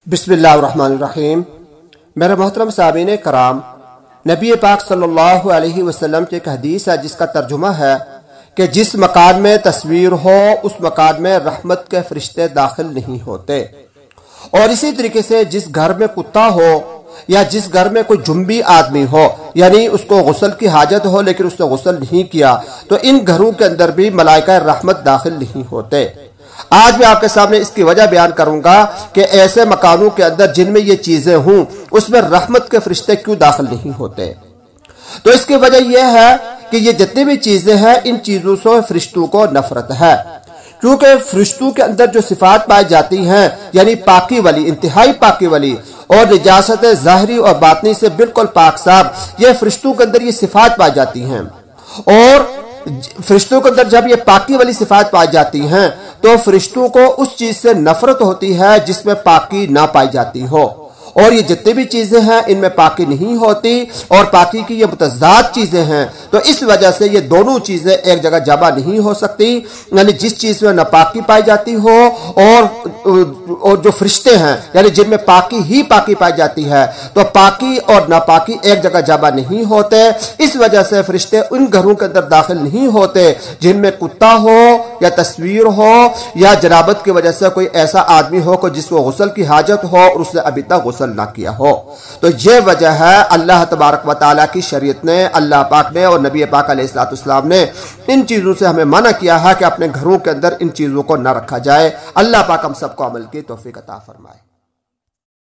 बिस्मिल्लाहिर्रहमानिर्रहीम। मेरे मोहतरम सामीन कराम, नबी पाक सल्लल्लाहु अलैहि वसल्लम की एक हदीस है जिसका तर्जुमा है कि जिस मकान में तस्वीर हो उस मकान में रहमत के फरिश्ते दाखिल नहीं होते। और इसी तरीके से जिस घर में कुत्ता हो या जिस घर में कोई जुम्बी आदमी हो, यानी उसको गुस्ल की हाजत हो लेकिन उसने गुस्ल नहीं किया, तो इन घरों के अंदर भी मलाइका रहमत दाखिल नहीं होते। आज मैं आपके सामने इसकी वजह बयान करूंगा कि ऐसे मकानों के अंदर जिनमें ये चीजें हों उसमें रहमत के फरिश्ते क्यों दाखिल नहीं होते। तो इसकी वजह यह है कि ये जितनी भी चीजें हैं इन चीजों से फरिश्तों को नफरत है, क्योंकि फरिश्तों के अंदर जो सिफात पाई जाती हैं यानी पाकी वाली, इंतहाई पाकी वाली और निजासत ज़ाहिरी और बातनी से बिल्कुल पाक साफ, ये फरिश्तों के अंदर ये सिफात पाई जाती हैं। और फरिश्तों के अंदर जब ये पाकी वाली सिफात पाई जाती हैं तो फरिश्तों को उस चीज से नफरत होती है जिसमें पाकी ना पाई जाती हो। और ये जितनी भी चीजें हैं इनमें पाकी नहीं होती और पाकी की ये मुतज़ाद चीजें हैं, तो इस वजह से ये दोनों चीजें एक जगह जमा नहीं हो सकती। यानी जिस चीज में नापाकी पाई जाती हो और जो फरिश्ते हैं यानी जिनमें पाकी ही पाकी पाई जाती है, तो पाकी और नापाकी एक जगह जमा नहीं होते। इस वजह से फरिश्ते उन घरों के अंदर दाखिल नहीं होते जिनमें कुत्ता हो या तस्वीर हो या जनाबत की वजह से कोई ऐसा आदमी हो को जिसको गुस्ल की हाजत हो और उसने अभी तक गुस्ल ना किया हो। तो यह वजह है अल्लाह तबारक व तआला की शरीयत ने, अल्लाह पाक ने और नबी पाक अलैहिस्सलाम ने इन चीजों से हमें मना किया है कि अपने घरों के अंदर इन चीजों को न रखा जाए। अल्लाह पाक हम सबको अमल की तौफीक अता फरमाए।